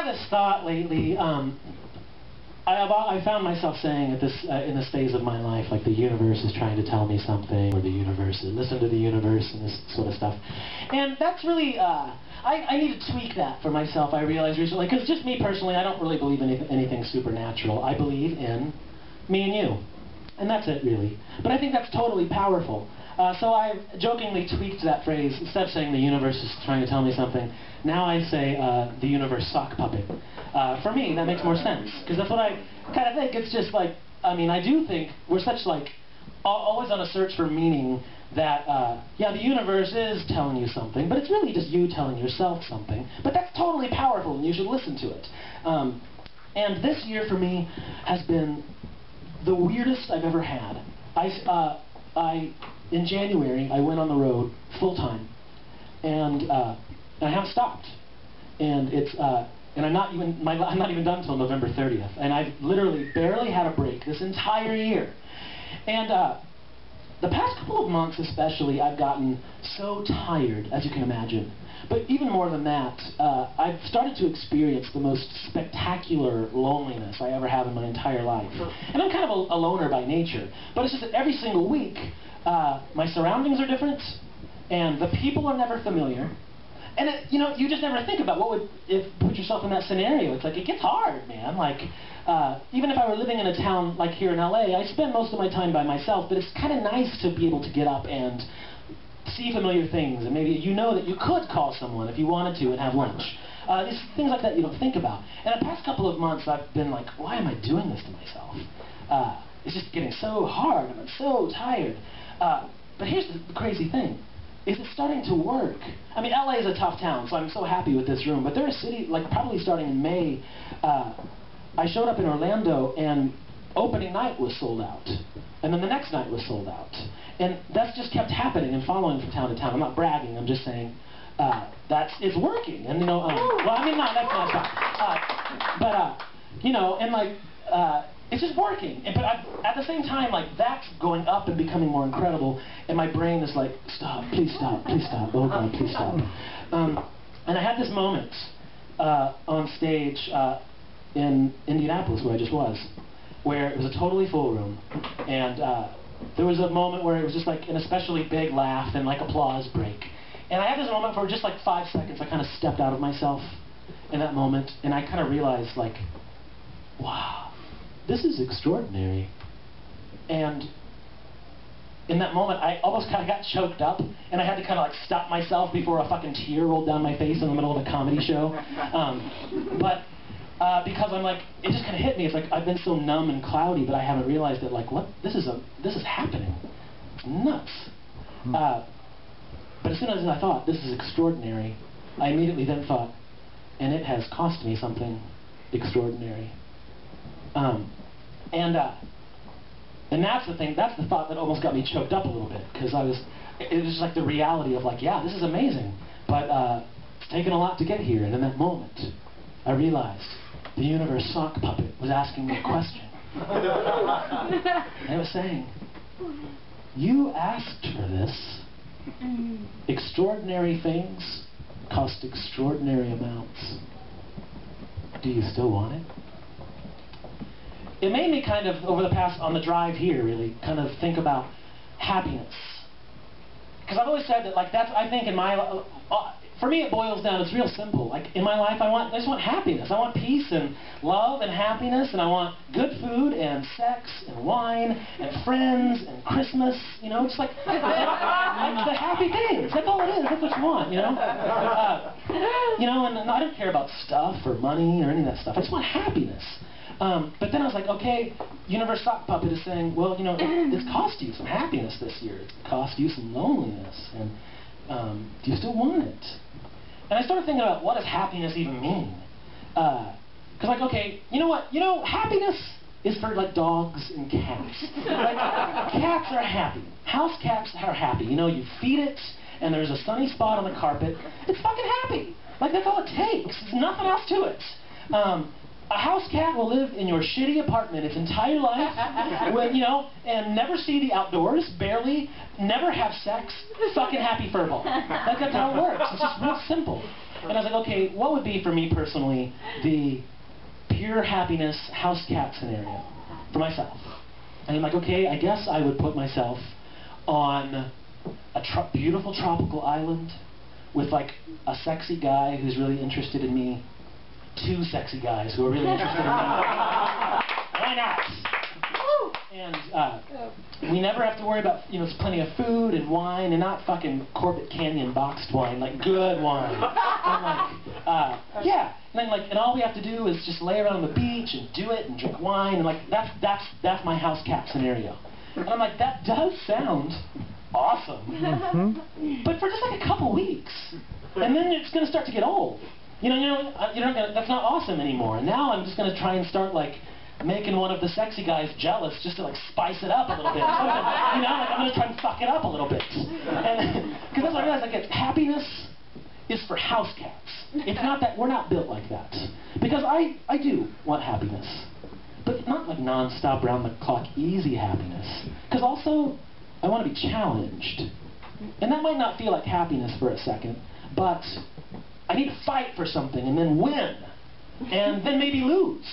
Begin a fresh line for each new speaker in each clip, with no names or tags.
had this thought lately. I found myself saying at this in this phase of my life, like the universe is trying to tell me something, or the universe, listen to the universe, and this sort of stuff. And that's really, I need to tweak that for myself, I realized recently, because just me personally, I don't really believe in anything supernatural. I believe in me and you. And that's it, really. But I think that's totally powerful. So I jokingly tweaked that phrase. Instead of saying the universe is trying to tell me something, now I say the universe sock puppet. For me, that makes more sense. Because that's what I kind of think. It's just like, I mean, I do think we're such like, always on a search for meaning that, yeah, the universe is telling you something, but it's really just you telling yourself something. But that's totally powerful, and you should listen to it. And this year for me has been the weirdest I've ever had. In January, I went on the road full-time, and I haven't stopped. And it's, and I'm not even done until November 30th. And I've literally barely had a break this entire year. And the past couple of months especially, I've gotten so tired, as you can imagine. But even more than that, I've started to experience the most spectacular loneliness I ever have in my entire life. And I'm kind of a loner by nature. But it's just that every single week, my surroundings are different, and the people are never familiar. And you know, you just never think about what would, put yourself in that scenario. It's like, it gets hard, man. Like, even if I were living in a town like here in LA, I spend most of my time by myself, but it's kind of nice to be able to get up and see familiar things, and maybe you know that you could call someone if you wanted to and have lunch. These things like that you don't think about. And the past couple of months I've been like, why am I doing this to myself? It's just getting so hard, and I'm so tired. But here's the crazy thing. Is it's starting to work. I mean, LA is a tough town, so I'm so happy with this room. But there are cities, like probably starting in May, I showed up in Orlando, and opening night was sold out. And then the next night was sold out. And that's just kept happening and following from town to town. I'm not bragging, I'm just saying it's working. And, you know, well, I mean, no, that's not but, you know, and like, it's just working. But at the same time, like, that's going up and becoming more incredible, and my brain is like, stop, please stop, please stop, oh God, please stop. And I had this moment on stage in Indianapolis, where I just was, where it was a totally full room, and there was a moment where it was just like an especially big laugh and like applause break. And I had this moment for just like 5 seconds. I kind of stepped out of myself in that moment, and I kind of realized, like, wow, this is extraordinary. And in that moment, I almost kind of got choked up, and I had to kind of like stop myself before a fucking tear rolled down my face in the middle of a comedy show. Because I'm like, it just kind of hit me. It's like I've been so numb and cloudy, but I haven't realized that, like, what? This is happening. It's nuts. But as soon as I thought, this is extraordinary, I immediately then thought, and it has cost me something extraordinary. And that's the thing, that's the thought that almost got me choked up a little bit, because it was just like the reality of like, yeah, this is amazing, but it's taken a lot to get here. And in that moment, I realized the universe sock puppet was asking me a question. And it was saying, you asked for this. Extraordinary things cost extraordinary amounts. Do you still want it? It made me kind of, over the past, on the drive here, really, kind of think about happiness. Because I've always said that, like, that's, I think in my, for me it boils down, it's real simple. Like, in my life I just want happiness. I want peace and love and happiness, and I want good food and sex and wine and friends and Christmas, you know, just like the happy things. That's all it is. That's what you want, you know? You know, and I don't care about stuff or money or any of that stuff. I just want happiness. But then I was like, okay, Universe Sock Puppet is saying, well, you know, it's cost you some happiness this year. It's cost you some loneliness. And do you still want it? And I started thinking about, what does happiness even mean? Because, like, okay, you know what? You know, happiness is for, like, dogs and cats. Like, cats are happy. House cats are happy. You know, you feed it, and there's a sunny spot on the carpet. It's fucking happy. Like, that's all it takes. There's nothing else to it. A house cat will live in your shitty apartment its entire life, with, you know, and never see the outdoors, barely, never have sex, fucking happy furball. Like, that's how it works. It's just real simple. And I was like, okay, what would be for me personally the pure happiness house cat scenario for myself? And I'm like, okay, I guess I would put myself on a beautiful tropical island with like a sexy guy who's really interested in me, 2 sexy guys who are really interested in me. Why not? And we never have to worry about, there's plenty of food and wine, and not fucking Corbett Canyon boxed wine, like good wine. And like, yeah. And all we have to do is just lay around on the beach and do it and drink wine, and like that's my house cat scenario. And I'm like, that does sound awesome, but for just like a couple weeks, and then it's gonna start to get old. You're not gonna. That's not awesome anymore. And now I'm just gonna try and start like making one of the sexy guys jealous just to like spice it up a little bit. I'm gonna try and fuck it up a little bit, and because that's what I realized. Like, happiness is for house cats. It's not that we're not built like that. Because I do want happiness, but not like non-stop, round-the-clock, easy happiness. Because also, I want to be challenged. And that might not feel like happiness for a second, but I need to fight for something and then win. And then maybe lose.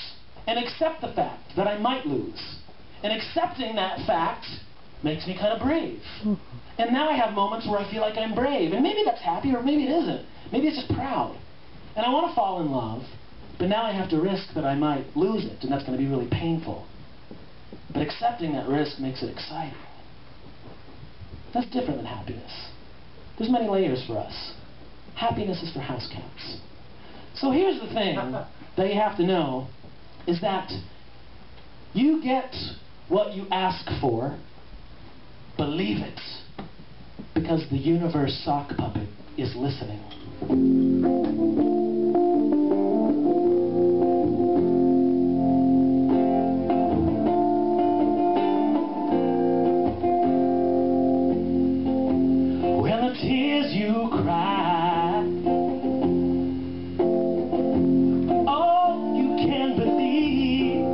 And accept the fact that I might lose. And accepting that fact makes me kind of brave. And now I have moments where I feel like I'm brave. And maybe that's happy, or maybe it isn't. Maybe it's just proud. And I want to fall in love, but now I have to risk that I might lose it, and that's going to be really painful. But accepting that risk makes it exciting. That's different than happiness. There's many layers for us. Happiness is for house cats. So here's the thing that you have to know, is that you get what you ask for. Believe it. Because the universe sock puppet is listening. When the tears you cry, oh, you can believe.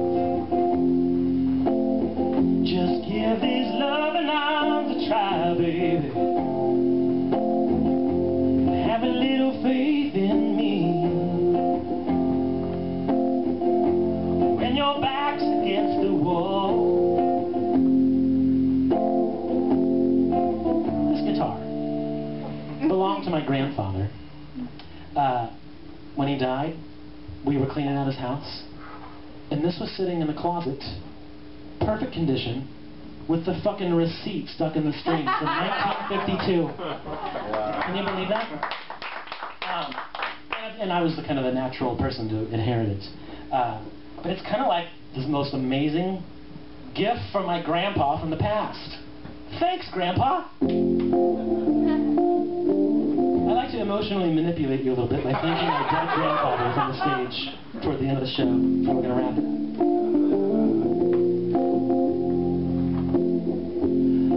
Just give these loving arms a try, baby. Have a little faith in me. When your back's against the wall, this guitar belonged to my grandfather. When he died, we were cleaning out his house, and this was sitting in the closet, perfect condition, with the fucking receipt stuck in the string from 1952. Can you believe that? And I was the kind of the natural person to inherit it. But it's kind of like the most amazing gift from my grandpa from the past. Thanks, Grandpa! I like to emotionally manipulate you a little bit by thanking my dead grandfather on the stage toward the end of the show, before we're going to wrap it.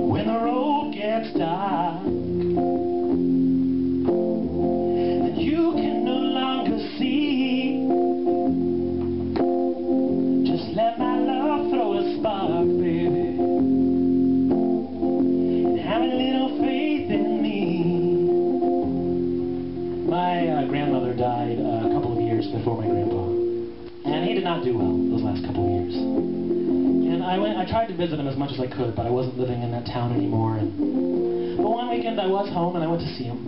When the road gets dark and you can no longer see, just let my love throw a spark, baby, and have a little faith in me. My grandmother died a couple of years before my grandpa, and he did not do well those last couple of years. And I tried to visit him as much as I could, but I wasn't living in that town anymore. But one weekend I was home and I went to see him.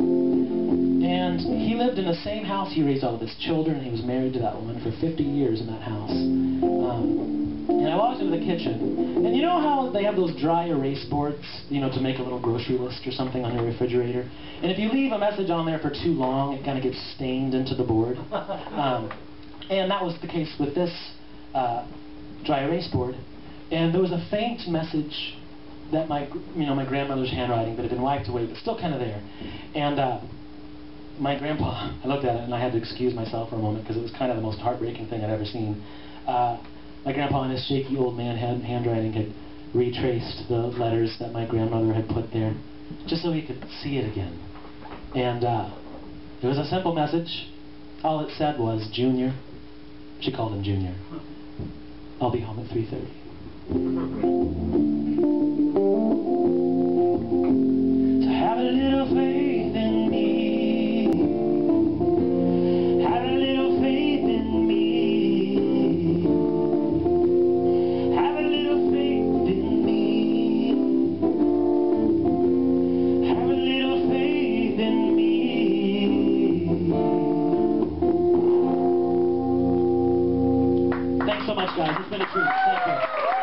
And he lived in the same house. He raised all of his children. He was married to that woman for 50 years in that house. And I walked into the kitchen. And you know how they have those dry erase boards, to make a little grocery list or something on your refrigerator? And if you leave a message on there for too long, it kind of gets stained into the board. And that was the case with this dry erase board. And there was a faint message that my grandmother's handwriting, that had been wiped away, but still kind of there. And my grandpa, I looked at it and I had to excuse myself for a moment because it was kind of the most heartbreaking thing I'd ever seen. My grandpa, in his shaky old man handwriting, had retraced the letters that my grandmother had put there, just so he could see it again. And it was a simple message. All it said was, Junior. She called him Junior. I'll be home at 3:30. So have a little faith in me. guys. It's been a treat. Thank you.